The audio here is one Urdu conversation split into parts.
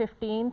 15,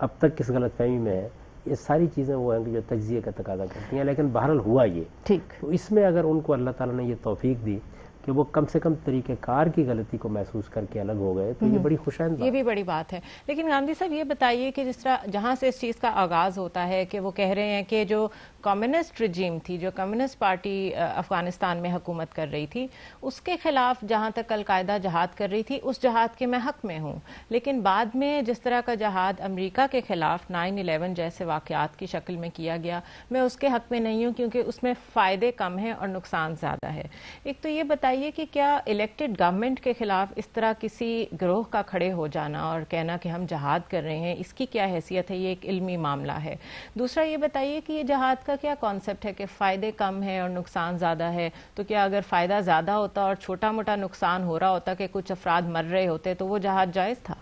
اب تک کس غلط فہمی میں ہے، یہ ساری چیزیں وہ ہیں کہ جو تجزیے کا تقاضا کرتی ہیں. لیکن بہرحال ہوا یہ ٹھیک. تو اس میں اگر ان کو اللہ تعالیٰ نے یہ توفیق دی کہ وہ کم سے کم طریقہ کار کی غلطی کو محسوس کر کے الگ ہو گئے تو یہ بڑی خوشائند بات. یہ بھی بڑی بات ہے. لیکن گاندھی صاحب یہ بتائیے کہ جس طرح جہاں سے اس چیز کا آغاز ہوتا ہے کہ وہ کہہ رہے ہیں کہ جو کمیونسٹ رجیم تھی، جو کمیونسٹ پارٹی افغانستان میں حکومت کر رہی تھی، اس کے خلاف جہاں تک القاعدہ جہاد کر رہی تھی اس جہاد کے میں حق میں ہوں، لیکن بعد میں جس طرح کا جہاد امریکہ کے خلاف 9/11 جیسے واقعات کی شکل میں کیا گیا، میں اس کے حق میں نہیں ہوں کیونکہ اس میں فائدے کم ہیں اور نقصان زیادہ ہے. ایک تو یہ بتائیے کہ کیا الیکٹڈ گورنمنٹ کے خلاف اس طرح کسی گروہ کا کھڑے ہو جانا اور کہنا کہ ہم جہاد کر رہے ہیں، اس کی کیا حیثیت ہے؟ یہ ایک علمی معاملہ ہے. دوسرا یہ بتائیے کہ یہ جہاد کا کیا کانسیپٹ ہے کہ فائدے کم ہیں اور نقصان زیادہ ہے، تو کیا اگر فائدہ زیادہ ہوتا اور چھوٹا موٹا نقصان ہو رہا ہوتا کہ کچھ افراد مر رہے ہوتے تو وہ جہاد جائز تھا؟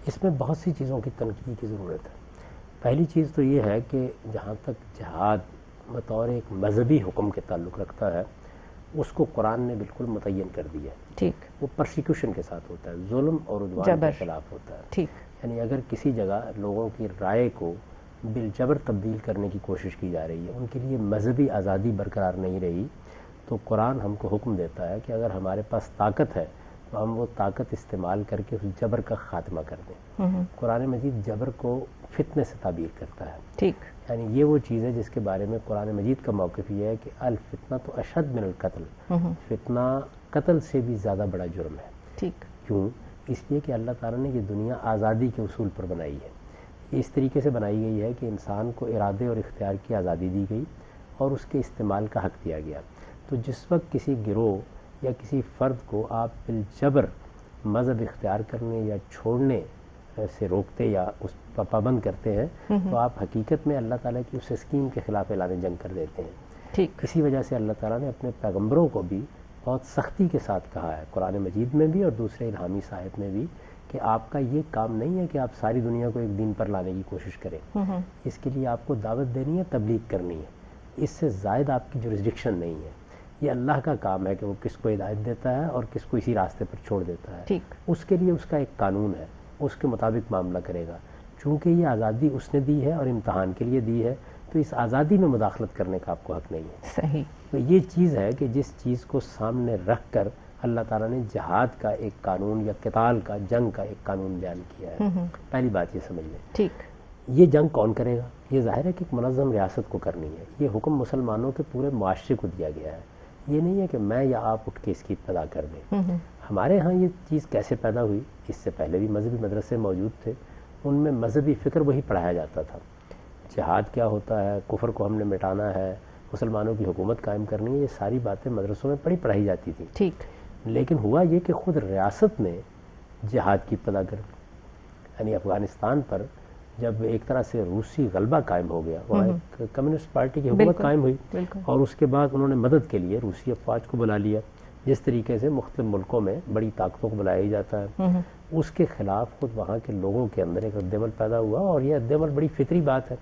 اس میں بہت سی چیزوں کی تنقید کی ضرورت ہے. پہلی چیز تو یہ ہے کہ جہاں تک جہاد بطور ایک مذہبی حکم کے تعلق رکھتا ہے اس کو قرآن نے بالکل متعین کر دیا ہے. ٹھیک. وہ پرسیکیوشن کے ساتھ ہوتا ہے، ظلم اور عدوان کے خلاف ہوتا ہے. ٹھیک. یعنی اگر کسی جگہ لوگوں کی رائے کو بالجبر تبدیل کرنے کی کوشش کی جا رہی ہے، ان کے لیے مذہبی آزادی برقرار نہیں رہی، تو قرآن ہم کو حکم دیتا ہے کہ اگر ہمارے پاس طاقت ہے تو ہم وہ طاقت استعمال کر کے اس جبر کا خاتمہ کر دیں. قرآن مجید جبر کو فتنے سے تعبیر کرتا ہے. ٹھیک. یعنی یہ وہ چیز ہے جس کے بارے میں قرآن مجید کا موقف یہ ہے کہ الفتنہ تو اشد من القتل، فتنہ قتل سے بھی زیادہ بڑا جرم ہے. ٹھیک. کیوں؟ اس لیے کہ اللہ تعالیٰ نے یہ دنیا آزادی کے اصول پر بنائی ہے. یہ اس طریقے سے بنائی گئی ہے کہ انسان کو ارادے اور اختیار کی آزادی دی گئی اور اس کے استعمال کا حق دیا گیا. تو جس وقت کسی گروہ یا کسی فرد کو آپ بالجبر مذہب اختیار کرنے یا چھوڑنے سے روکتے یا اس پر پابند کرتے ہیں تو آپ حقیقت میں اللہ تعالیٰ کی اس اسکیم کے خلاف اعلان جنگ کر دیتے ہیں. ٹھیک. اسی وجہ سے اللہ تعالیٰ نے اپنے پیغمبروں کو بھی بہت سختی کے ساتھ کہا ہے، قرآن مجید میں بھی اور دوسرے الہامی صاحب میں بھی، کہ آپ کا یہ کام نہیں ہے کہ آپ ساری دنیا کو ایک دین پر لانے کی کوشش کریں. اس کے لیے آپ کو دعوت دینی ہے، تبلیغ کرنی ہے. اس سے زائد آپ کی جورسڈکشن نہیں ہے. یہ اللہ کا کام ہے کہ وہ کس کو ہدایت دیتا ہے اور کس کو اسی راستے پر چھوڑ دیتا ہے. ٹھیک. اس کے لیے اس کا ایک قانون ہے، اس کے مطابق معاملہ کرے گا. چونکہ یہ آزادی اس نے دی ہے اور امتحان کے لیے دی ہے، تو اس آزادی میں مداخلت کرنے کا آپ کو حق نہیں ہے. صحیح. تو یہ چیز ہے کہ جس چیز کو سامنے رکھ کر اللہ تعالیٰ نے جہاد کا ایک قانون یا قتال کا، جنگ کا ایک قانون بیان کیا ہے. پہلی بات یہ سمجھ لیں. ٹھیک. یہ جنگ کون کرے گا؟ یہ ظاہر ہے کہ ایک منظم ریاست کو کرنی ہے. یہ حکم مسلمانوں کے پورے معاشرے کو دیا گیا ہے. یہ نہیں ہے کہ میں یا آپ اٹھ کے اس کی ابتدا کر دیں. ہمارے ہاں یہ چیز کیسے پیدا ہوئی؟ اس سے پہلے بھی مذہبی مدرسے موجود تھے، ان میں مذہبی فکر وہی پڑھایا جاتا تھا. جہاد کیا ہوتا ہے، کفر کو ہم نے مٹانا ہے، مسلمانوں کی حکومت قائم کرنی ہے، یہ ساری باتیں مدرسوں میں پڑھائی جاتی تھیں. ٹھیک. لیکن ہوا یہ کہ خود ریاست نے جہاد کی ابتدا کر دی. یعنی افغانستان پر جب ایک طرح سے روسی غلبہ قائم ہو گیا، وہاں ایک کمیونسٹ پارٹی کی حکومت قائم ہوئی، اور اس کے بعد انہوں نے مدد کے لیے روسی افواج کو بلا لیا. جس طریقے سے مختلف ملکوں میں بڑی طاقتوں کو بلایا جاتا ہے، اس کے خلاف خود وہاں کے لوگوں کے اندر ایک رد عمل پیدا ہوا، اور یہ رد عمل بڑی فطری بات ہے.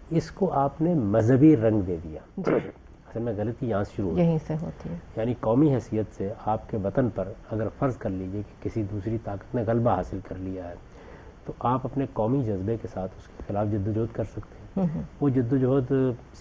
اس کو آپ نے مذہبی رنگ دے دیا. اصل میں غلطی یہاں سے شروع یہیں سے ہوتی ہے. یعنی قومی حیثیت سے آپ کے وطن پر اگر فرض کر لیجئے کہ کسی دوسری طاقت نے غلبہ حاصل کر لیا ہے، تو آپ اپنے قومی جذبے کے ساتھ اس کے خلاف جدوجہد کر سکتے ہیں. وہ جدوجہد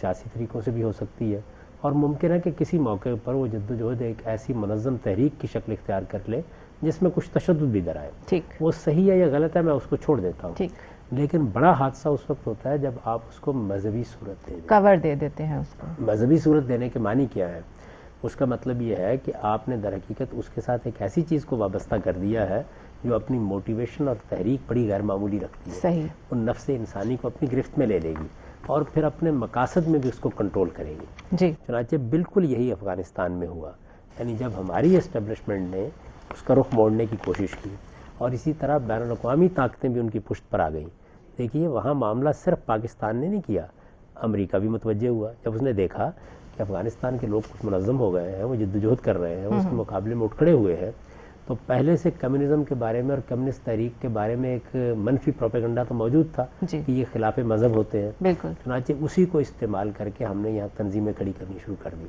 سیاسی طریقوں سے بھی ہو سکتی ہے، اور ممکن ہے کہ کسی موقع پر وہ جدوجہد ایک ایسی منظم تحریک کی شکل اختیار کر لے جس میں کچھ تشدد بھی در آئے. وہ صحیح ہے یا غلط ہے میں اس کو چھوڑ دیتا ہوں. لیکن بڑا حادثہ اس وقت ہوتا ہے جب آپ اس کو مذہبی صورت دے دیں، کور دے دیتے ہیں اس کو. مذہبی صورت دینے کے معنی کیا ہے؟ اس کا مطلب یہ ہے کہ آپ نے در حقیقت اس کے ساتھ ایک ایسی چیز کو وابستہ کر دیا ہے جو اپنی موٹیویشن اور تحریک بڑی غیر معمولی رکھتی ہے. صحیح. وہ نفس انسانی کو اپنی گرفت میں لے لے گی اور پھر اپنے مقاصد میں بھی اس کو کنٹرول کرے گی. جی. چنانچہ بالکل یہی افغانستان میں ہوا. یعنی جب ہماری اسٹیبلشمنٹ نے اس کا رخ موڑنے کی کوشش کی، اور اسی طرح بین الاقوامی طاقتیں بھی ان کی پشت پر آ گئیں. دیکھیے وہاں معاملہ صرف پاکستان نے نہیں کیا، امریکہ بھی متوجہ ہوا. جب اس نے دیکھا کہ افغانستان کے لوگ کچھ منظم ہو گئے ہیں، وہ جدوجہد کر رہے ہیں، وہ اس کے مقابلے میں اٹھ کھڑے ہوئے ہیں، تو پہلے سے کمیونزم کے بارے میں اور کمیونسٹ تحریک کے بارے میں ایک منفی پروپیگنڈا تو موجود تھا کہ یہ خلاف مذہب ہوتے ہیں. بالکل. چنانچہ اسی کو استعمال کر کے ہم نے یہاں تنظیمیں کھڑی کرنی شروع کر دی.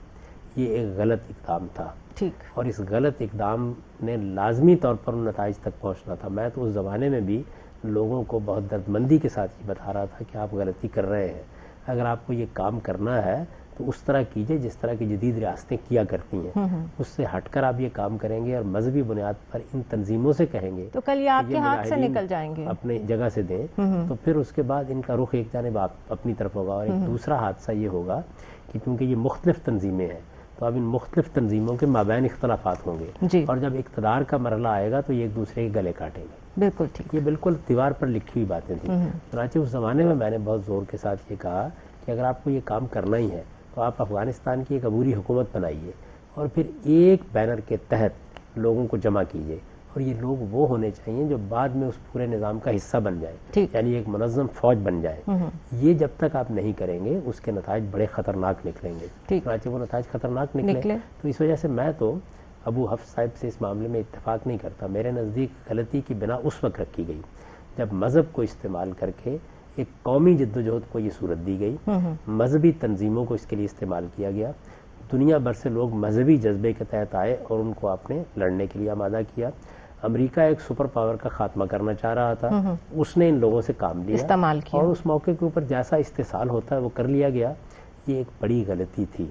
یہ ایک غلط اقدام تھا. ٹھیک. اور اس غلط اقدام نے لازمی طور پر ان نتائج تک پہنچنا تھا. میں تو اس زمانے میں بھی لوگوں کو بہت دردمندی کے ساتھ یہ بتا رہا تھا کہ آپ غلطی کر رہے ہیں، اگر آپ کو یہ کام کرنا ہے تو اس طرح کیجئے جس طرح کی جدید ریاستیں کیا کرتی ہیں، اس سے ہٹ کر آپ یہ کام کریں گے اور مذہبی بنیاد پر ان تنظیموں سے کہیں گے تو کل یہ آپ کے ہاتھ سے نکل جائیں گے، اپنے جگہ سے دیں، تو پھر اس کے بعد ان کا رخ ایک جانب اپنی طرف ہوگا. اور ایک دوسرا حادثہ یہ ہوگا کہ کیونکہ یہ مختلف تنظیمیں ہیں تو اب ان مختلف تنظیموں کے مابین اختلافات ہوں گے، اور جب اقتدار کا مرحلہ آئے گا تو یہ ایک دوسرے کے گلے کاٹیں گے. بالکل ٹھیک. یہ بالکل دیوار پر لکھی ہوئی باتیں تھیں. چنانچہ اس زمانے میں نے بہت زور کے ساتھ یہ کہا کہ اگر آپ کو یہ کام کرنا ہی ہے تو آپ افغانستان کی ایک عبوری حکومت بنائیے اور پھر ایک بینر کے تحت لوگوں کو جمع کیجیے، اور یہ لوگ وہ ہونے چاہیے جو بعد میں اس پورے نظام کا حصہ بن جائیں، یعنی ایک منظم فوج بن جائے. یہ جب تک آپ نہیں کریں گے اس کے نتائج بڑے خطرناک نکلیں گے. چنانچہ وہ نتائج خطرناک نکلے تو اس وجہ سے میں تو ابو حفص صاحب سے اس معاملے میں اتفاق نہیں کرتا. میرے نزدیک غلطی کی بنا اس وقت رکھی گئی جب مذہب کو استعمال کر کے ایک قومی جدوجہد کو یہ صورت دی گئی، مذہبی تنظیموں کو اس کے لیے استعمال کیا گیا. دنیا بھر سے لوگ مذہبی جذبے کے تحت آئے اور ان کو آپ نے لڑنے کے لیے آمادہ کیا. امریکہ ایک سپر پاور کا خاتمہ کرنا چاہ رہا تھا، اس نے ان لوگوں سے کام لیا، استعمال کیا، اور اس موقع کے اوپر جیسا استحصال ہوتا ہے وہ کر لیا گیا. یہ ایک بڑی غلطی تھی.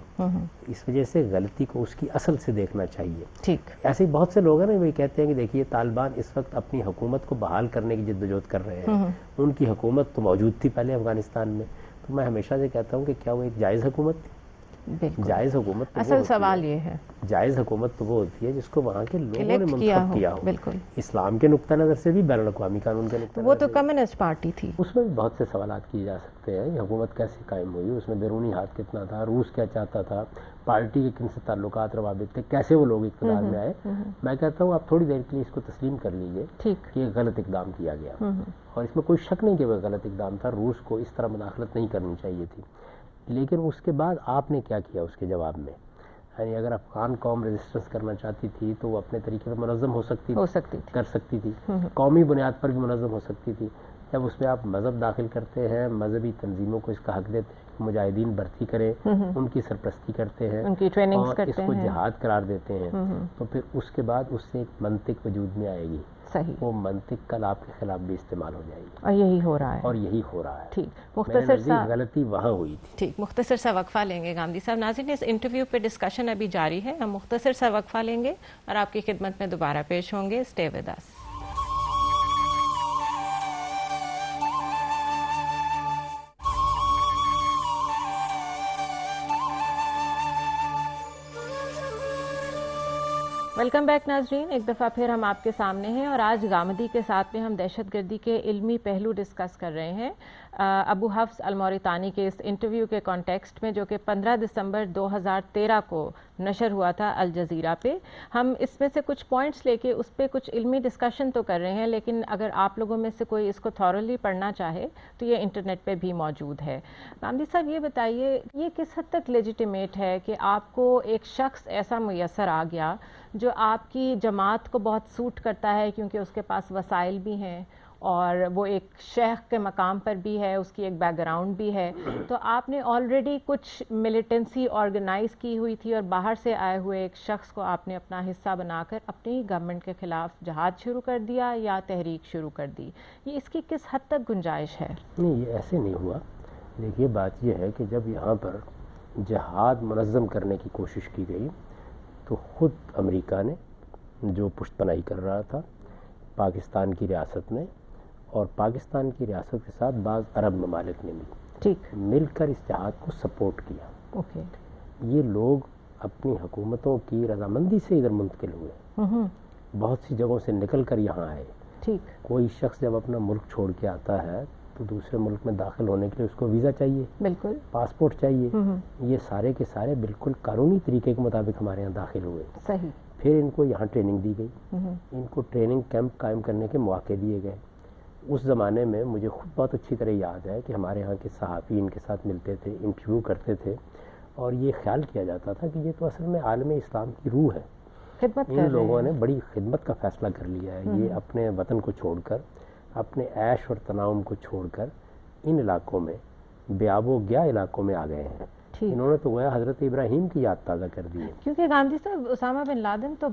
اس وجہ سے غلطی کو اس کی اصل سے دیکھنا چاہیے. ٹھیک. ایسے ہی بہت سے لوگ ہیں نا وہ کہتے ہیں کہ دیکھیے طالبان اس وقت اپنی حکومت کو بحال کرنے کی جدوجہد کر رہے ہیں، ان کی حکومت تو موجود تھی پہلے افغانستان میں. تو میں ہمیشہ سے کہتا ہوں کہ کیا وہ ایک جائز حکومت تھی؟ جائز حکومت اصل سوال یہ ہے، جائز حکومت تو وہ ہوتی ہے جس کو وہاں کے لوگوں نے منتخب کیا ہو. بالکل. اسلام کے نقطہ نظر سے بھی، بین الاقوامی قانون کے نقطہ نظر سے، وہ تو کمیونسٹ پارٹی تھی. اس میں بہت سے سوالات کیے جا سکتے ہیں. یہ حکومت کیسے قائم ہوئی، اس میں بیرونی ہاتھ کتنا تھا، روس کیا چاہتا تھا، پارٹی کے کن سے تعلقات روابط تھے، کیسے وہ لوگ اقتدار میں آئے. میں کہتا ہوں آپ تھوڑی دیر کے لیے اس کو تسلیم کر لیجئے کہ یہ غلط اقدام کیا گیا، اور اس میں کوئی شک نہیں کہ وہ غلط اقدام تھا. روس کو اس طرح مداخلت نہیں کرنی چاہیے تھی. لیکن اس کے بعد آپ نے کیا کیا اس کے جواب میں؟ یعنی اگر افغان قوم ریزسٹنس کرنا چاہتی تھی تو وہ اپنے طریقے پر منظم ہو سکتی تھی، کر سکتی تھی، قومی بنیاد پر بھی منظم ہو سکتی تھی. جب اس میں آپ مذہب داخل کرتے ہیں، مذہبی تنظیموں کو اس کا حق دیتے ہیں، مجاہدین بھرتی کریں، ان کی سرپرستی کرتے ہیں اور اس کو جہاد قرار دیتے ہیں، تو پھر اس کے بعد اس سے ایک منطق وجود میں آئے گی. وہ منطق کل آپ کے خلاف بھی استعمال ہو جائے گی، اور یہی ہو رہا ہے. ٹھیک. مختصر سا غلطی وہاں ہوئی تھی. ٹھیک. مختصر سا وقفہ لیں گے گامدی صاحب. ناظرین اس انٹرویو پہ ڈسکشن ابھی جاری ہے، ہم مختصر سا وقفہ لیں گے اور آپ کی خدمت میں دوبارہ پیش ہوں گے. Stay with us. Welcome back ناظرین. ایک دفعہ پھر ہم آپ کے سامنے ہیں اور آج گامدی کے ساتھ میں ہم دہشت گردی کے علمی پہلو ڈسکس کر رہے ہیں ابو حفص الموریتانی کے اس انٹرویو کے کانٹیکسٹ میں، جو کہ 15 دسمبر 2013 کو نشر ہوا تھا الجزیرہ پہ. ہم اس میں سے کچھ پوائنٹس لے کے اس پہ کچھ علمی ڈسکشن تو کر رہے ہیں، لیکن اگر آپ لوگوں میں سے کوئی اس کو تھورلی پڑھنا چاہے تو یہ انٹرنیٹ پہ بھی موجود ہے. گامدی صاحب یہ بتائیے یہ کس حد تک لیجیٹیمیٹ ہے کہ آپ کو ایک شخص ایسا میسر آ گیا جو آپ کی جماعت کو بہت سوٹ کرتا ہے کیونکہ اس کے پاس وسائل بھی ہیں اور وہ ایک شیخ کے مقام پر بھی ہے، اس کی ایک بیک گراؤنڈ بھی ہے، تو آپ نے آلریڈی کچھ ملیٹنسی آرگنائز کی ہوئی تھی اور باہر سے آئے ہوئے ایک شخص کو آپ نے اپنا حصہ بنا کر اپنی گورنمنٹ کے خلاف جہاد شروع کر دیا یا تحریک شروع کر دی. یہ اس کی کس حد تک گنجائش ہے؟ نہیں، یہ ایسے نہیں ہوا. دیکھیے بات یہ ہے کہ جب یہاں پر جہاد منظم کرنے کی کوشش کی گئی تو خود امریکہ نے جو پشت پناہی کر رہا تھا، پاکستان کی ریاست نے، اور پاکستان کی ریاست کے ساتھ بعض عرب ممالک نے بھی مل کر اس جہاد کو سپورٹ کیا. یہ لوگ اپنی حکومتوں کی رضامندی سے ادھر منتقل ہوئے، بہت سی جگہوں سے نکل کر یہاں آئے. کوئی شخص جب اپنا ملک چھوڑ کے آتا ہے تو دوسرے ملک میں داخل ہونے کے لیے اس کو ویزا چاہیے، بالکل پاسپورٹ چاہیے. یہ سارے کے سارے بالکل قانونی طریقے کے مطابق ہمارے یہاں داخل ہوئے. صحیح. پھر ان کو یہاں ٹریننگ دی گئی، ان کو ٹریننگ کیمپ قائم کرنے کے مواقع دیے گئے. اس زمانے میں مجھے خود بہت اچھی طرح یاد ہے کہ ہمارے ہاں کے صحافی ان کے ساتھ ملتے تھے، انٹرویو کرتے تھے، اور یہ خیال کیا جاتا تھا کہ یہ تو اصل میں عالم اسلام کی روح ہے. ان لوگوں نے بڑی خدمت کا فیصلہ کر لیا ہے. یہ اپنے وطن کو چھوڑ کر، اپنے عیش اور تناؤم کو چھوڑ کر ان علاقوں میں، بیاب و گیا علاقوں میں آ گئے ہیں. انہوں نے تو گویا حضرت ابراہیم کی یاد تازہ کر دی ہے. کیونکہ گاندھی صاحب اسامہ بن لادن تو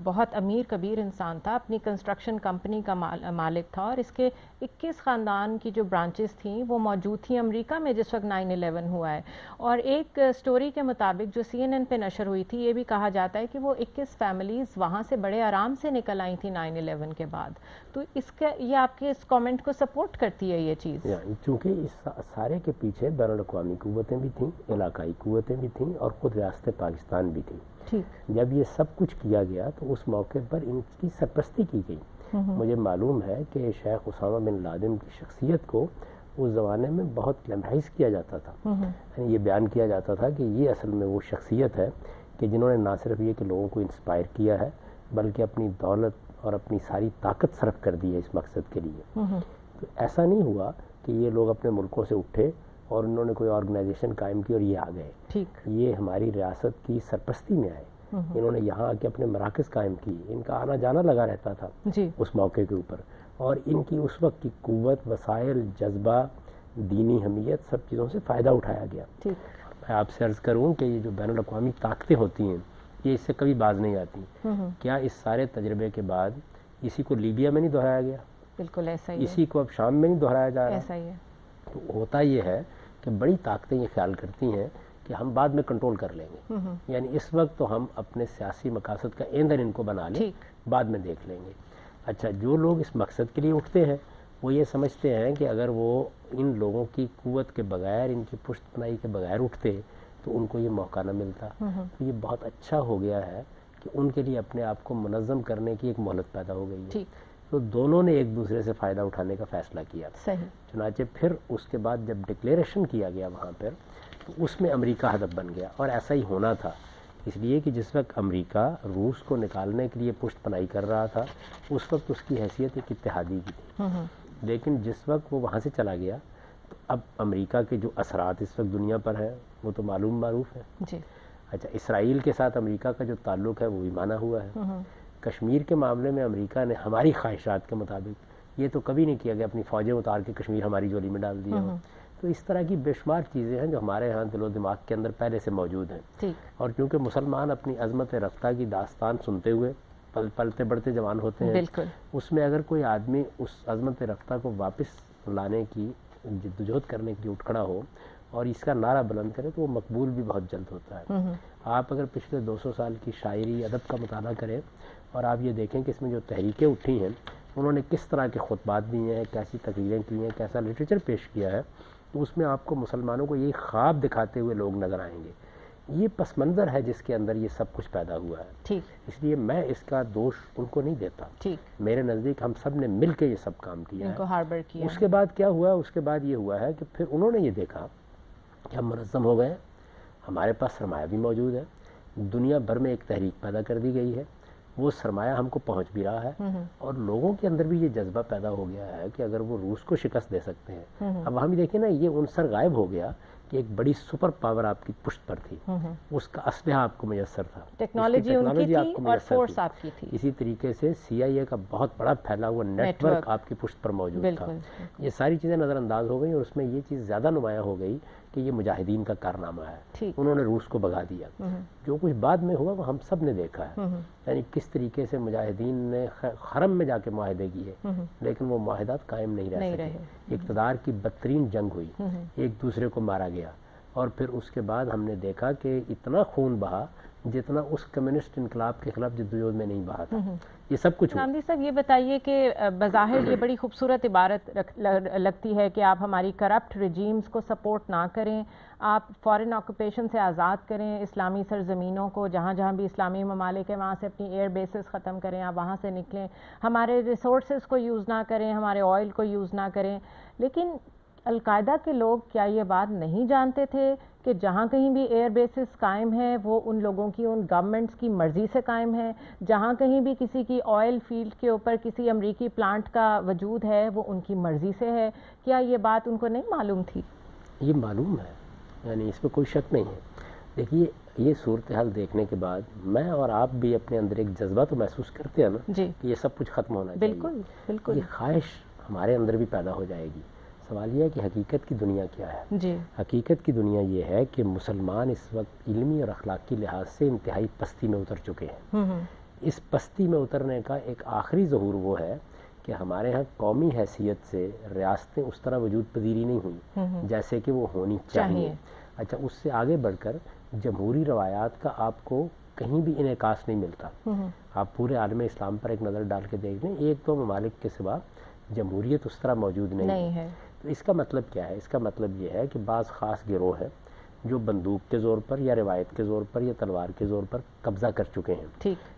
بہت امیر کبیر انسان تھا، اپنی کنسٹرکشن کمپنی کا مالک تھا، اور اس کے 21 خاندان کی جو برانچز تھیں وہ موجود تھیں امریکہ میں جس وقت 9/11 ہوا ہے. اور ایک سٹوری کے مطابق جو CNN پہ نشر ہوئی تھی، یہ بھی کہا جاتا ہے کہ وہ 21 فیملیز وہاں سے بڑے آرام سے نکل آئی تھیں 9/11 کے بعد. تو اس کا یہ آپ کے اس کامنٹ کو سپورٹ کرتی ہے یہ چیز؟ چونکہ اس سارے کے پیچھے بین الاقوامی قوتیں بھی تھیں، علاقائی قوتیں بھی تھیں، اور خود ریاست پاکستان بھی تھی. جب یہ سب کچھ کیا گیا تو اس موقع پر ان کی سرپرستی کی گئی. مجھے معلوم ہے کہ شیخ اسامہ بن لادن کی شخصیت کو اس زمانے میں بہت گلیمرائز کیا جاتا تھا. یعنی یہ بیان کیا جاتا تھا کہ یہ اصل میں وہ شخصیت ہے کہ جنہوں نے نہ صرف یہ کہ لوگوں کو انسپائر کیا ہے، بلکہ اپنی دولت اور اپنی ساری طاقت صرف کر دی ہے اس مقصد کے لیے. تو ایسا نہیں ہوا کہ یہ لوگ اپنے ملکوں سے اٹھے اور انہوں نے کوئی آرگنائزیشن قائم کی اور یہ آ گئے. یہ ہماری ریاست کی سرپرستی میں آئے. انہوں نے یہاں آ کے اپنے مراکز قائم کی، ان کا آنا جانا لگا رہتا تھا اس موقع کے اوپر، اور ان کی اس وقت کی قوت، وسائل، جذبہ، دینی حمیت، سب چیزوں سے فائدہ اٹھایا گیا. میں آپ سے عرض کروں کہ یہ جو بین الاقوامی طاقتیں ہوتی ہیں یہ اس سے کبھی باز نہیں آتی. کیا اس سارے تجربے کے بعد اسی کو لیبیا میں نہیں دہرایا گیا؟ بالکل ایسا ہی ہے. اسی کو اب شام میں نہیں دہرایا جا رہا؟ ایسا ہی ہے. تو ہوتا یہ ہے کہ بڑی طاقتیں یہ خیال کرتی ہیں کہ ہم بعد میں کنٹرول کر لیں گے. یعنی اس وقت تو ہم اپنے سیاسی مقاصد کا ایندھن ان کو بنا لیں، بعد میں دیکھ لیں گے. اچھا، جو لوگ اس مقصد کے لیے اٹھتے ہیں وہ یہ سمجھتے ہیں کہ اگر وہ ان لوگوں کی قوت کے بغیر، ان کی پشت پناہی کے بغیر اٹھتے تو ان کو یہ موقع نہ ملتا. تو یہ بہت اچھا ہو گیا ہے کہ ان کے لیے اپنے آپ کو منظم کرنے کی ایک مہلت پیدا ہو گئی ہے. تو دونوں نے ایک دوسرے سے فائدہ اٹھانے کا فیصلہ کیا. چنانچہ پھر اس کے بعد جب ڈکلیریشن کیا گیا وہاں پر، تو اس میں امریکہ ہدف بن گیا، اور ایسا ہی ہونا تھا. اس لیے کہ جس وقت امریکہ روس کو نکالنے کے لیے پشت پناہی کر رہا تھا اس وقت اس کی حیثیت ایک اتحادی کی تھی. لیکن جس وقت وہ وہاں سے چلا گیا تو اب امریکہ کے جو اثرات اس وقت دنیا پر ہیں وہ تو معروف ہے. اچھا، اسرائیل کے ساتھ امریکہ کا جو تعلق ہے وہ بھی مانا ہوا ہے. کشمیر کے معاملے میں امریکہ نے ہماری خواہشات کے مطابق یہ تو کبھی نہیں کیا گیا اپنی فوجیں اتار کے کشمیر ہماری جولی میں ڈال دیا. تو اس طرح کی بے شمار چیزیں ہیں جو ہمارے ہاں دل و دماغ کے اندر پہلے سے موجود ہیں. اور کیونکہ مسلمان اپنی عظمت رفتہ کی داستان سنتے ہوئے پلتے بڑھتے جوان ہوتے ہیں، اس میں اگر کوئی آدمی اس عظمت رفتہ کو واپس لانے کی جدوجہد کرنے کے لیے اٹھ کھڑا ہو اور اس کا نعرہ بلند کرے تو وہ مقبول بھی بہت جلد ہوتا ہے. آپ اگر پچھلے 200 سال کی شاعری ادب کا مطالعہ کریں اور آپ یہ دیکھیں کہ اس میں جو تحریکیں اٹھی ہیں انہوں نے کس طرح کے خطبات دیے ہیں، کیسی تقریریں کی ہیں، کیسا لٹریچر پیش کیا ہے، تو اس میں آپ کو مسلمانوں کو یہی خواب دکھاتے ہوئے لوگ نظر آئیں گے. یہ پس منظر ہے جس کے اندر یہ سب کچھ پیدا ہوا ہے. اس لیے میں اس کا دوش ان کو نہیں دیتا. میرے نزدیک ہم سب نے مل کے یہ سب کام کیا ہے. اس کے بعد کیا ہوا؟ اس کے بعد یہ ہوا ہے کہ پھر انہوں نے یہ دیکھا کہ ہم منظم ہو گئے، ہمارے پاس سرمایہ بھی موجود ہے، دنیا بھر میں ایک تحریک پیدا کر دی گئی ہے، وہ سرمایہ ہم کو پہنچ بھی رہا ہے، اور لوگوں کے اندر بھی یہ جذبہ پیدا ہو گیا ہے کہ اگر وہ روس کو شکست دے سکتے ہیں. اب وہاں بھی دیکھیں نا، یہ عنصر غائب ہو گیا کہ ایک بڑی سپر پاور آپ کی پشت پر تھی، اس کا اسلحہ آپ کو میسر تھا، ٹیکنالوجی آپ کو میسر تھی. اسی طریقے سے CIA کا بہت بڑا پھیلا ہوا نیٹ ورک آپ کی پشت پر موجود تھا. یہ ساری چیزیں نظر انداز ہو گئی اور اس میں یہ چیز زیادہ نمایاں ہو گئی کہ یہ مجاہدین کا کارنامہ ہے. انہوں نے روس کو بھگا دیا. جو کچھ بعد میں ہوا وہ ہم سب نے دیکھا ہے، یعنی کس طریقے سے مجاہدین نے حرم میں جا کے معاہدے کیے لیکن وہ معاہدات قائم نہیں رہ سکے. اقتدار کی بدترین جنگ ہوئی، ایک دوسرے کو مارا گیا، اور پھر اس کے بعد ہم نے دیکھا کہ اتنا خون بہا جتنا اس کمیونسٹ انقلاب کے خلاف جدوجہد میں نہیں بہا تھا. یہ سب کچھ گاندھی صاحب یہ بتائیے کہ بظاہر یہ بڑی خوبصورت عبارت لگتی ہے کہ آپ ہماری کرپٹ رجیمز کو سپورٹ نہ کریں، آپ فارن آکوپیشن سے آزاد کریں اسلامی سرزمینوں کو، جہاں جہاں بھی اسلامی ممالک ہیں وہاں سے اپنی ایئر بیسز ختم کریں، آپ وہاں سے نکلیں، ہمارے ریسورسز کو یوز نہ کریں، ہمارے آئل کو یوز نہ کریں. لیکن القاعدہ کے لوگ کیا یہ بات نہیں جانتے تھے کہ جہاں کہیں بھی ایئر بیسز قائم ہیں وہ ان لوگوں کی، ان گورنمنٹس کی مرضی سے قائم ہیں؟ جہاں کہیں بھی کسی کی آئل فیلڈ کے اوپر کسی امریکی پلانٹ کا وجود ہے وہ ان کی مرضی سے ہے. کیا یہ بات ان کو نہیں معلوم تھی؟ یہ معلوم ہے، یعنی اس میں کوئی شک نہیں ہے. دیکھیے، یہ صورتحال دیکھنے کے بعد میں اور آپ بھی اپنے اندر ایک جذبہ تو محسوس کرتے ہیں نا کہ یہ سب کچھ ختم ہونا چاہیے. بالکل. یہ خواہش ہمارے اندر بھی پیدا ہو جائے گی. سوال یہ ہے کہ حقیقت کی دنیا کیا ہے؟ جی حقیقت کی دنیا یہ ہے کہ مسلمان اس وقت علمی اور اخلاقی لحاظ سے انتہائی پستی میں اتر چکے ہیں. اس پستی میں اترنے کا ایک آخری ظہور وہ ہے کہ ہمارے ہاں قومی حیثیت سے ریاستیں اس طرح وجود پذیری نہیں ہوئیں جیسے کہ وہ ہونی چاہیے. اچھا، اس سے آگے بڑھ کر جمہوری روایات کا آپ کو کہیں بھی انعکاس نہیں ملتا. آپ پورے عالم اسلام پر ایک نظر ڈال کے دیکھ لیں، ایک دو ممالک کے سوا جمہوریت اس طرح موجود نہیں ہے. تو اس کا مطلب کیا ہے؟ اس کا مطلب یہ ہے کہ بعض خاص گروہ ہیں جو بندوق کے زور پر یا روایت کے زور پر یا تلوار کے زور پر قبضہ کر چکے ہیں.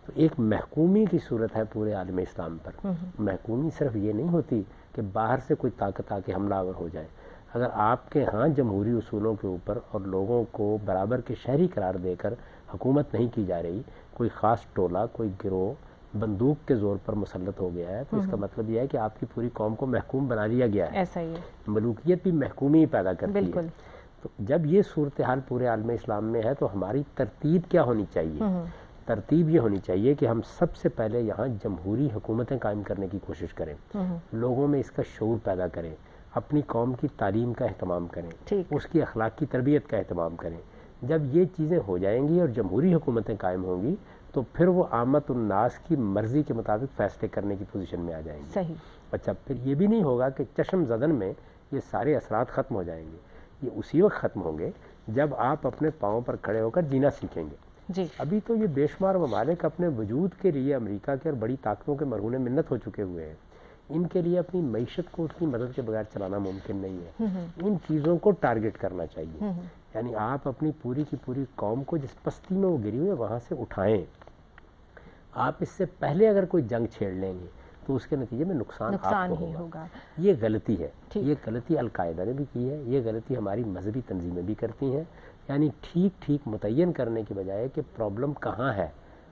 تو ایک محکومی کی صورت ہے پورے عالم اسلام پر. محکومی صرف یہ نہیں ہوتی کہ باہر سے کوئی طاقت آ کے حملہ آور ہو جائے. اگر آپ کے ہاں جمہوری اصولوں کے اوپر اور لوگوں کو برابر کے شہری قرار دے کر حکومت نہیں کی جا رہی، کوئی خاص ٹولہ، کوئی گروہ بندوق کے زور پر مسلط ہو گیا ہے، تو اس کا مطلب یہ ہے کہ آپ کی پوری قوم کو محکوم بنا دیا گیا ہے. ایسا ہی ہے. ملوکیت بھی محکومی پیدا کرتی ہے. تو جب یہ صورتحال پورے عالم اسلام میں ہے تو ہماری ترتیب کیا ہونی چاہیے؟ ترتیب یہ ہونی چاہیے کہ ہم سب سے پہلے یہاں جمہوری حکومتیں قائم کرنے کی کوشش کریں، لوگوں میں اس کا شعور پیدا کریں، اپنی قوم کی تعلیم کا اہتمام کریں، اس کی اخلاق کی تربیت کا اہتمام کریں. جب یہ چیزیں ہو جائیں گی اور جمہوری حکومتیں قائم ہوں گی تو پھر وہ عامت الناس کی مرضی کے مطابق فیصلے کرنے کی پوزیشن میں آ جائیں گے. صحیح. اچھا، پھر یہ بھی نہیں ہوگا کہ چشم زدن میں یہ سارے اثرات ختم ہو جائیں گے. یہ اسی وقت ختم ہوں گے جب آپ اپنے پاؤں پر کھڑے ہو کر جینا سیکھیں گے. جی. ابھی تو یہ بے شمار ممالک اپنے وجود کے لیے امریکہ کے اور بڑی طاقتوں کے مرہون منت ہو چکے ہوئے ہیں. ان کے لیے اپنی معیشت کو اس کی مدد کے بغیر چلانا ممکن نہیں ہے. ان چیزوں کو ٹارگٹ کرنا چاہیے. یعنی آپ اپنی پوری کی پوری قوم کو جس پستی میں وہ گری ہوئی ہے وہاں سے اٹھائیں. آپ اس سے پہلے اگر کوئی جنگ چھیڑ لیں گے تو اس کے نتیجے میں نقصان آپ کو ہوگا. یہ غلطی ہے. یہ غلطی القاعدہ نے بھی کی ہے، یہ غلطی ہماری مذہبی تنظیمیں بھی کرتی ہیں. یعنی ٹھیک ٹھیک متعین کرنے کے بجائے کہ پرابلم کہاں ہے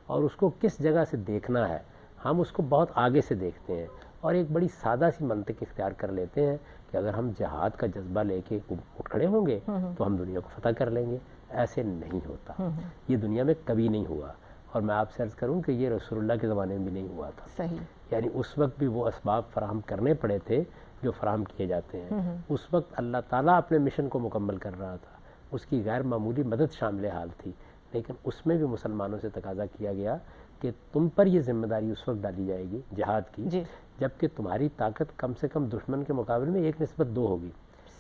اور اس کو کس جگہ سے دیکھنا ہے، ہم اس کو بہت آگے سے دیکھتے ہیں اور ایک بڑی سادہ سی منطق اختیار کر لیتے ہیں کہ اگر ہم جہاد کا جذبہ لے کے اٹھ کھڑے ہوں گے تو ہم دنیا کو فتح کر لیں گے. ایسے نہیں ہوتا. یہ دنیا میں کبھی نہیں ہوا. اور میں آپ سے عرض کروں کہ یہ رسول اللہ کے زمانے میں بھی نہیں ہوا تھا. صحیح. یعنی اس وقت بھی وہ اسباب فراہم کرنے پڑے تھے جو فراہم کیے جاتے ہیں. اس وقت اللہ تعالیٰ اپنے مشن کو مکمل کر رہا تھا، اس کی غیر معمولی مدد شامل حال تھی، لیکن اس میں بھی مسلمانوں سے تقاضا کیا گیا کہ تم پر یہ ذمہ داری اس وقت ڈالی جائے گی جہاد کی جبکہ تمہاری طاقت کم سے کم دشمن کے مقابلے میں 1:2 ہوگی.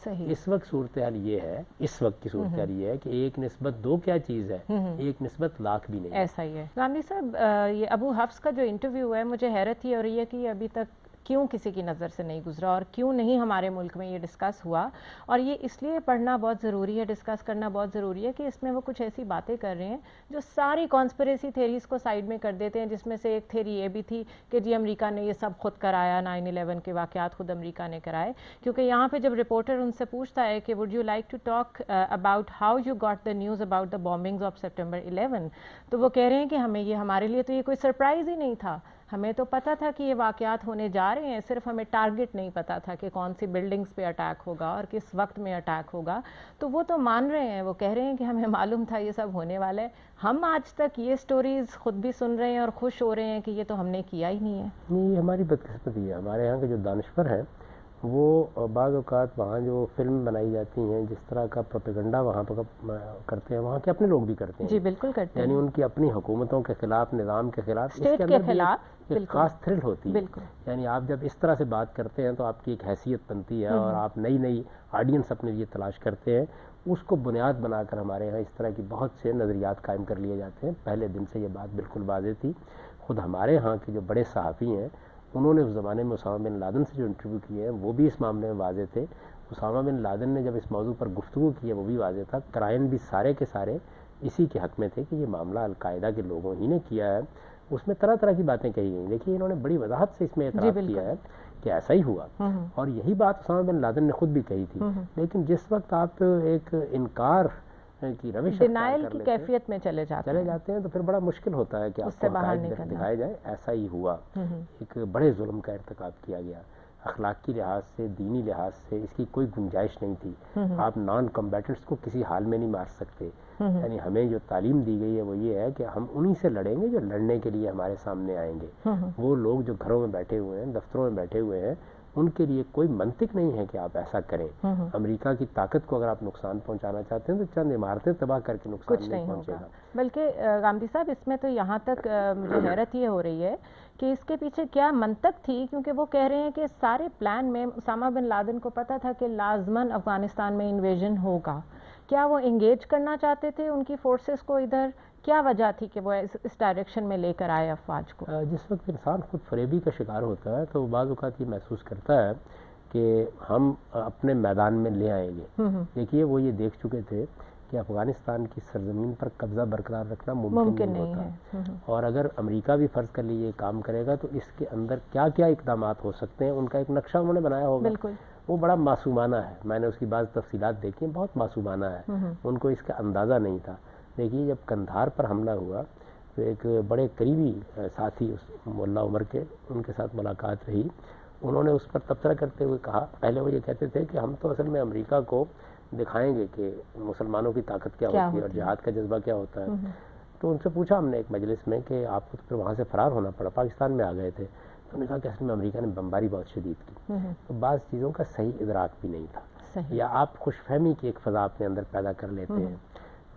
صحیح. اس وقت صورتحال یہ ہے، اس وقت کی صورتحال یہ ہے کہ 1:2 کیا چیز ہے، 1:1,00,000 بھی نہیں. ایسا ہی ہے. غامدی صاحب، یہ ابو حفص کا جو انٹرویو ہے مجھے حیرت ہی ہو رہی ہے کہ ابھی تک کیوں کسی کی نظر سے نہیں گزرا اور کیوں نہیں ہمارے ملک میں یہ ڈسکس ہوا. اور یہ اس لیے پڑھنا بہت ضروری ہے، ڈسکس کرنا بہت ضروری ہے کہ اس میں وہ کچھ ایسی باتیں کر رہے ہیں جو ساری کانسپریسی تھیریز کو سائیڈ میں کر دیتے ہیں، جس میں سے ایک تھیری یہ بھی تھی کہ جی امریکہ نے یہ سب خود کرایا، 9/11 کے واقعات خود امریکہ نے کرائے. کیونکہ یہاں پہ جب رپورٹر ان سے پوچھتا ہے کہ would you like to talk about how you got the news about the bombings of September 11، تو وہ کہہ رہے ہیں کہ ہمارے لیے تو یہ کوئی سرپرائز ہی نہیں تھا. ہمیں تو پتہ تھا کہ یہ واقعات ہونے جا رہے ہیں، صرف ہمیں ٹارگٹ نہیں پتہ تھا کہ کون سی بلڈنگز پہ اٹیک ہوگا اور کس وقت میں اٹیک ہوگا. تو وہ تو مان رہے ہیں، وہ کہہ رہے ہیں کہ ہمیں معلوم تھا یہ سب ہونے والا ہے. ہم آج تک یہ سٹوریز خود بھی سن رہے ہیں اور خوش ہو رہے ہیں کہ یہ تو ہم نے کیا ہی نہیں ہے. یہ ہماری بدقسمتی ہے. ہمارے یہاں کے جو دانشور ہیں وہ بعض اوقات وہاں جو فلم بنائی جاتی ہیں جس طرح کا پروپیگنڈا وہاں پر کرتے ہیں، وہاں کے اپنے لوگ بھی کرتے ہیں. جی بالکل کرتے ہیں. یعنی ان کی اپنی حکومتوں کے خلاف، نظام کے خلاف، اسٹیٹ کے خلاف ایک خاص تھرل ہوتی ہے. یعنی آپ جب اس طرح سے بات کرتے ہیں تو آپ کی ایک حیثیت بنتی ہے اور آپ نئی آڈینس اپنے لیے تلاش کرتے ہیں. اس کو بنیاد بنا کر ہمارے یہاں اس طرح کی بہت سے نظریات قائم کر لیے جاتے ہیں. پہلے دن سے یہ بات بالکل واضح تھی. خود ہمارے ہاں کے جو بڑے صحافی ہیں انہوں نے اس زمانے میں اسامہ بن لادن سے جو انٹرویو کیے ہیں وہ بھی اس معاملے میں واضح تھے. اسامہ بن لادن نے جب اس موضوع پر گفتگو کی ہے وہ بھی واضح تھا. کرائم بھی سارے کے سارے اسی کے حق میں تھے کہ یہ معاملہ القاعدہ کے لوگوں ہی نے کیا ہے. اس میں طرح طرح کی باتیں کہی گئی. دیکھیے انہوں نے بڑی وضاحت سے اس میں اعتراف کیا ہے کہ ایسا ہی ہوا اور یہی بات اسامہ بن لادن نے خود بھی کہی تھی. لیکن جس وقت آپ ایک انکار کی روش ڈینائل کی کیفیت میں چلے جاتے ہیں تو پھر بڑا مشکل ہوتا ہے کہ آپ کو حقائق دکھائے جائے. ایسا ہی ہوا. ایک بڑے ظلم کا ارتکاب کیا گیا. اخلاقی لحاظ سے، دینی لحاظ سے اس کی کوئی گنجائش نہیں تھی. آپ نان کمبیٹنٹس کو کسی حال میں نہیں مار سکتے. یعنی ہمیں جو تعلیم دی گئی ہے وہ یہ ہے کہ ہم انہی سے لڑیں گے جو لڑنے کے لیے ہمارے سامنے آئیں گے. وہ لوگ جو گھروں میں بیٹھے ہوئے ہیں، دفتروں میں بیٹھے ہوئے ہیں، ان کے لیے کوئی منطق نہیں ہے کہ آپ ایسا کریں. امریکہ کی طاقت کو اگر آپ نقصان پہنچانا چاہتے ہیں تو چند عمارتیں تباہ کر کے نقصان نہیں پہنچے گا. بلکہ غامدی صاحب اس میں تو یہاں تک مجھے حیرت یہ ہو رہی ہے کہ اس کے پیچھے کیا منطق تھی، کیونکہ وہ کہہ رہے ہیں کہ سارے پلان میں اسامہ بن لادن کو پتا تھا کہ لازماً افغانستان میں انویژن ہوگا. کیا وہ انگیج کرنا چاہتے تھے ان کی فورسز کو ادھر؟ کیا وجہ تھی کہ وہ اس ڈائریکشن میں لے کر آئے افواج کو؟ جس وقت انسان خود فریبی کا شکار ہوتا ہے تو بعض اوقات یہ محسوس کرتا ہے کہ ہم اپنے میدان میں لے آئیں گے. دیکھیے وہ یہ دیکھ چکے تھے کہ افغانستان کی سرزمین پر قبضہ برقرار رکھنا ممکن نہیں ہوتا. اور اگر امریکہ بھی فرض کر لیجیے کام کرے گا تو اس کے اندر کیا کیا اقدامات ہو سکتے ہیں ان کا ایک نقشہ انہوں نے بنایا ہوگا. بالکل وہ بڑا معصومانہ ہے. میں نے اس کی بعض تفصیلات دیکھی ہیں، بہت معصومانہ ہے. ان کو اس کا اندازہ نہیں تھا. دیکھیے جب قندھار پر حملہ ہوا تو ایک بڑے قریبی ساتھی اس ملا عمر کے، ان کے ساتھ ملاقات رہی. انہوں نے اس پر تبصرہ کرتے ہوئے کہا، پہلے وہ یہ کہتے تھے کہ ہم تو اصل میں امریکہ کو دکھائیں گے کہ مسلمانوں کی طاقت کیا ہوتی ہے اور جہاد کا جذبہ کیا ہوتا ہے. تو ان سے پوچھا ہم نے ایک مجلس میں کہ آپ کو تو پھر وہاں سے فرار ہونا پڑا، پاکستان میں آ گئے تھے. تو انہوں نے کہا کہ اصل میں امریکہ نے بمباری بہت شدید کی. تو بعض چیزوں کا صحیح ادراک بھی نہیں تھا، یا آپ خوش فہمی کی ایک فضا اپنے اندر پیدا کر لیتے ہیں،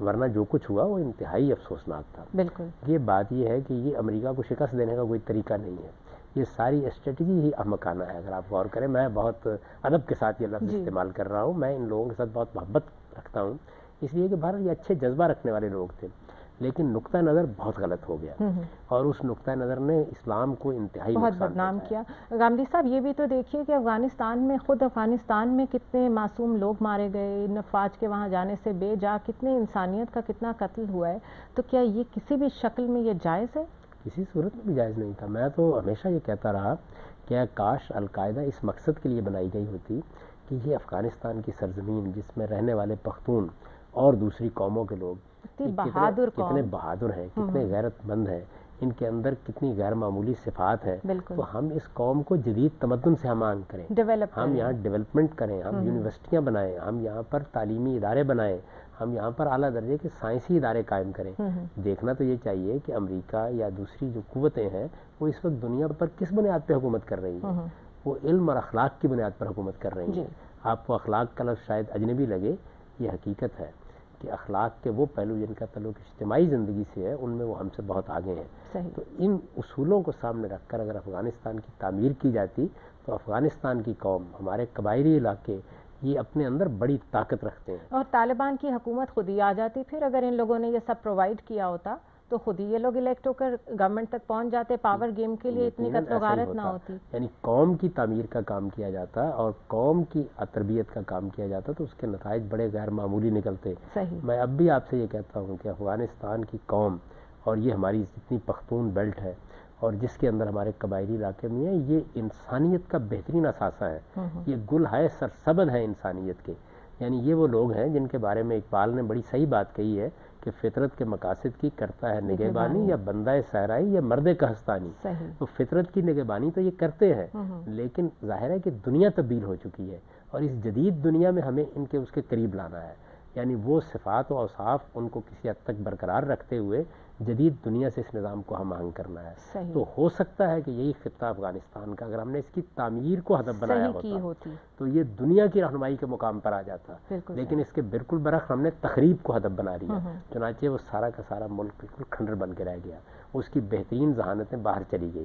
ورنہ جو کچھ ہوا وہ انتہائی افسوسناک تھا. بالکل یہ بات یہ ہے کہ یہ امریکہ کو شکست دینے کا کوئی طریقہ نہیں ہے. یہ ساری اسٹریٹجی ہی احمقانہ ہے. اگر آپ غور کریں، میں بہت ادب کے ساتھ یہ لفظ استعمال کر رہا ہوں. میں ان لوگوں کے ساتھ بہت محبت رکھتا ہوں، اس لیے کہ بہرحال یہ اچھے جذبہ رکھنے والے لوگ تھے، لیکن نقطہ نظر بہت غلط ہو گیا اور اس نقطہ نظر نے اسلام کو انتہائی بہت بدنام کیا. غامدی صاحب یہ بھی تو دیکھیے کہ افغانستان میں کتنے معصوم لوگ مارے گئے، افواج کے وہاں جانے سے بے جا کتنے انسانیت کا کتنا قتل ہوا ہے. تو کیا یہ کسی بھی شکل میں یہ جائز ہے؟ کسی صورت میں بھی جائز نہیں تھا. میں تو ہمیشہ یہ کہتا رہا کہ کاش القاعدہ اس مقصد کے لیے بنائی گئی ہوتی کہ یہ افغانستان کی سرزمین جس میں رہنے والے پختون اور دوسری قوموں کے لوگ کتنے بہادر ہیں، کتنے غیرت مند ہیں، ان کے اندر کتنی غیر معمولی صفات ہیں. تو ہم اس قوم کو جدید تمدن سے ہم آنگ کریں، ہم یہاں ڈیولپمنٹ کریں، ہم یونیورسٹیاں بنائیں، ہم یہاں پر تعلیمی ادارے بنائیں، ہم یہاں پر اعلیٰ درجے کے سائنسی ادارے قائم کریں. دیکھنا تو یہ چاہیے کہ امریکہ یا دوسری جو قوتیں ہیں وہ اس وقت دنیا پر کس بنیاد پہ حکومت کر رہی ہیں. وہ علم اور اخلاق کی بنیاد پر حکومت کر رہی ہیں. آپ کو اخلاق کا لفظ شاید اجنبی لگے، یہ حقیقت ہے کہ اخلاق کے وہ پہلو جن کا تعلق اجتماعی زندگی سے ہے ان میں وہ ہم سے بہت آگے ہیں. تو ان اصولوں کو سامنے رکھ کر اگر افغانستان کی تعمیر کی جاتی تو افغانستان کی قوم، ہمارے قبائلی علاقے، یہ اپنے اندر بڑی طاقت رکھتے ہیں. اور طالبان کی حکومت خود ہی آ جاتی پھر، اگر ان لوگوں نے یہ سب پرووائڈ کیا ہوتا تو خود ہی یہ لوگ الیکٹ ہو کر گورنمنٹ تک پہنچ جاتے، پاور گیم کے لیے اتنی قتل و غارت نہ ہوتی. یعنی قوم کی تعمیر کا کام کیا جاتا اور قوم کی تربیت کا کام کیا جاتا تو اس کے نتائج بڑے غیر معمولی نکلتے. میں اب بھی آپ سے یہ کہتا ہوں کہ افغانستان کی قوم اور یہ ہماری جتنی پختون بیلٹ ہے اور جس کے اندر ہمارے قبائلی علاقے میں ہیں، یہ انسانیت کا بہترین اثاثہ ہے. یہ گل ہے سرسبد ہے انسانیت کے. یعنی یہ وہ لوگ ہیں جن کے بارے میں اقبال نے بڑی صحیح بات کہی ہے کہ فطرت کے مقاصد کی کرتا ہے نگہبانی، یا بندہ صحرائی یا مرد کہستانی. تو فطرت کی نگہبانی تو یہ کرتے ہیں، لیکن ظاہر ہے کہ دنیا تبدیل ہو چکی ہے اور اس جدید دنیا میں ہمیں ان کے اس کے قریب لانا ہے. یعنی وہ صفات و اوصاف ان کو کسی حد تک برقرار رکھتے ہوئے جدید دنیا سے اس نظام کو ہم آہنگ کرنا ہے. تو ہو سکتا ہے کہ یہی خطہ افغانستان کا اگر ہم نے اس کی تعمیر کو ہدف بنایا ہوتا تو یہ دنیا کی رہنمائی کے مقام پر آ جاتا. لیکن اس کے بالکل برعکس ہم نے تخریب کو ہدف بنا لیا، چنانچہ وہ سارا کا سارا ملک بالکل کھنڈر بن کے رہ گیا. اس کی بہترین ذہانتیں باہر چلی گئی،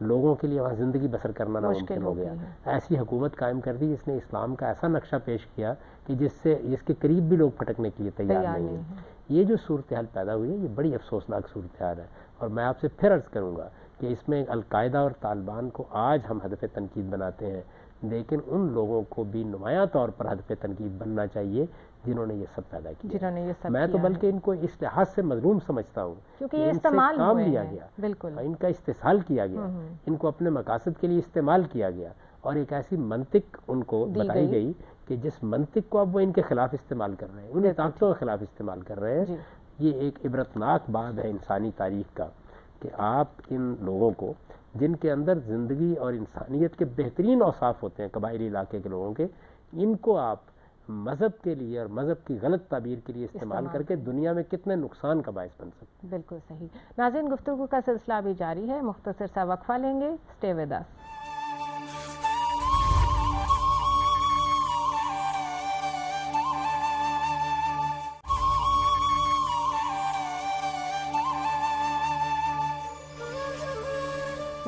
لوگوں کے لیے وہاں زندگی بسر کرنا ناممکن ہو گیا. ایسی حکومت قائم کر دی جس نے اسلام کا ایسا نقشہ پیش کیا کہ جس کے قریب بھی لوگ پھٹکنے کے لیے تیار نہیں ہیں. یہ جو صورتحال پیدا ہوئی ہے یہ بڑی افسوسناک صورتحال ہے. اور میں آپ سے پھر عرض کروں گا کہ اس میں القاعدہ اور طالبان کو آج ہم ہدف تنقید بناتے ہیں، لیکن ان لوگوں کو بھی نمایاں طور پر ہدف تنقید بننا چاہیے جنہوں نے یہ سب پیدا کیا. میں تو بلکہ ان کو اس لحاظ سے مظلوم سمجھتا ہوں کیونکہ یہ استعمال کام لیا گیا، بالکل ان کا استحصال کیا گیا، ان کو اپنے مقاصد کے لیے استعمال کیا گیا اور ایک ایسی منطق ان کو بتائی گئی کہ جس منطق کو اب وہ ان کے خلاف استعمال کر رہے ہیں، انہیں طاقتوں کے خلاف استعمال کر رہے ہیں. یہ ایک عبرتناک بات ہے انسانی تاریخ کا کہ آپ ان لوگوں کو جن کے اندر زندگی اور انسانیت کے بہترین اوصاف ہوتے ہیں قبائلی علاقے کے لوگوں کے، ان کو آپ مذہب کے لیے اور مذہب کی غلط تعبیر کے لیے استعمال کر کے دنیا میں کتنے نقصان کا باعث بن سکتے ہیں. بالکل صحیح. ناظرین، گفتگو کا سلسلہ بھی جاری ہے، مختصر سا وقفہ لیں گے. Stay with us.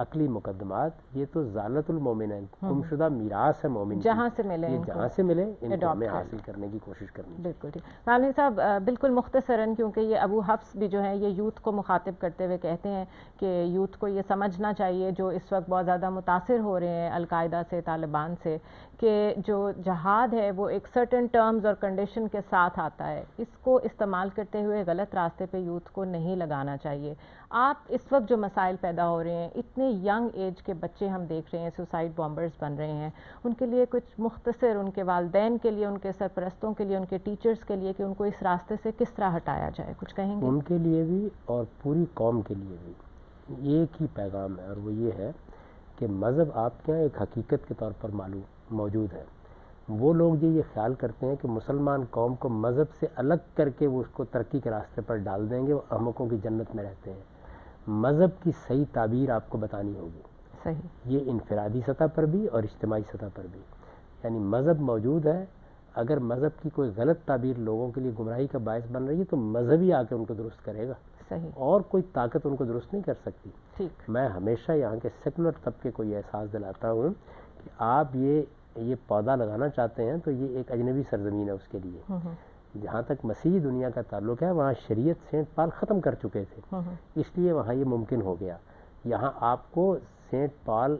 عقلی مقدمات یہ تو ضالۃ المومنین، گمشدہ میراث ہے مومن، جہاں سے ملے یہ جہاں سے ملے ان کو ہمیں حاصل کرنے کی کوشش کرنی ہے۔ بالکل ٹھیک عالمی صاحب، بالکل مختصراً، کیونکہ یہ ابو حفص بھی جو ہیں یہ یوتھ کو مخاطب کرتے ہوئے کہتے ہیں کہ یوتھ کو یہ سمجھنا چاہیے جو اس وقت بہت زیادہ متاثر ہو رہے ہیں القاعدہ سے، طالبان سے، کہ جو جہاد ہے وہ ایک سرٹن ٹرمز اور کنڈیشن کے ساتھ آتا ہے، اس کو استعمال کرتے ہوئے غلط راستے پہ یوتھ کو نہیں لگانا چاہیے۔ آپ اس وقت جو مسائل پیدا ہو رہے ہیں، اتنے ینگ ایج کے بچے ہم دیکھ رہے ہیں سوسائڈ بامبرز بن رہے ہیں، ان کے لیے کچھ مختصر، ان کے والدین کے لیے، ان کے سرپرستوں کے لیے، ان کے ٹیچرز کے لیے، کہ ان کو اس راستے سے کس طرح ہٹایا جائے، کچھ کہیں گے؟ ان کے لیے بھی اور پوری قوم کے لیے بھی ایک ہی پیغام ہے، اور وہ یہ ہے کہ مذہب آپ کے یہاں ایک حقیقت کے طور پر موجود ہے۔ وہ لوگ جو یہ خیال کرتے ہیں کہ مسلمان قوم کو مذہب سے الگ کر کے وہ اس کو ترقی کے راستے پر ڈال دیں گے، وہ احمقوں کی جنت میں رہتے ہیں۔ مذہب کی صحیح تعبیر آپ کو بتانی ہوگی، صحیح، یہ انفرادی سطح پر بھی اور اجتماعی سطح پر بھی۔ یعنی مذہب موجود ہے، اگر مذہب کی کوئی غلط تعبیر لوگوں کے لیے گمراہی کا باعث بن رہی ہے تو مذہب ہی آ کے ان کو درست کرے گا، صحیح، اور کوئی طاقت ان کو درست نہیں کر سکتی۔ ٹھیک، میں ہمیشہ یہاں کے سیکولر طبقے کو یہ احساس دلاتا ہوں کہ آپ یہ پودا لگانا چاہتے ہیں تو یہ ایک اجنبی سرزمین ہے اس کے لیے۔ جہاں تک مسیحی دنیا کا تعلق ہے وہاں شریعت سینٹ پال ختم کر چکے تھے، اس لیے وہاں یہ ممکن ہو گیا۔ یہاں آپ کو سینٹ پال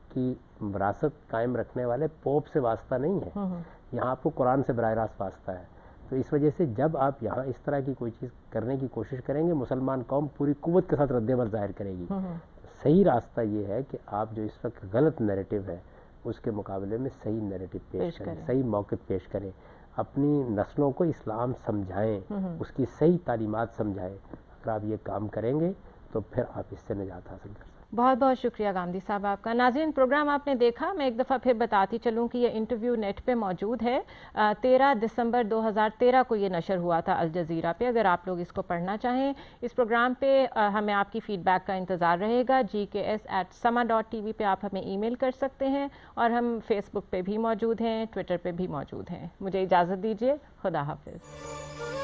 کی وراثت قائم رکھنے والے پوپ سے واسطہ نہیں ہے، یہاں آپ کو قرآن سے براہ راست واسطہ ہے۔ تو اس وجہ سے جب آپ یہاں اس طرح کی کوئی چیز کرنے کی کوشش کریں گے، مسلمان قوم پوری قوت کے ساتھ رد عمل ظاہر کرے گی۔ صحیح راستہ یہ ہے کہ آپ جو اس وقت غلط نیریٹو ہے اس کے مقابلے میں صحیح نیریٹو پیش کریں، صحیح موقف پیش کریں، اپنی نسلوں کو اسلام سمجھائیں، اس کی صحیح تعلیمات سمجھائیں۔ اگر آپ یہ کام کریں گے تو پھر آپ اس سے نجات حاصل کر سکتے ہیں۔ بہت بہت شکریہ گامدی صاحب آپ کا۔ ناظرین، پروگرام آپ نے دیکھا، میں ایک دفعہ پھر بتاتی چلوں کہ یہ انٹرویو نیٹ پہ موجود ہے۔ 13 دسمبر 2013 کو یہ نشر ہوا تھا الجزیرہ پہ، اگر آپ لوگ اس کو پڑھنا چاہیں۔ اس پروگرام پہ ہمیں آپ کی فیڈ بیک کا انتظار رہے گا۔ gks@sama.tv پہ آپ ہمیں ای میل کر سکتے ہیں، اور ہم فیس بک پہ بھی موجود ہیں، ٹویٹر پہ بھی موجود ہیں۔ مجھے اجازت دیجیے، خدا حافظ۔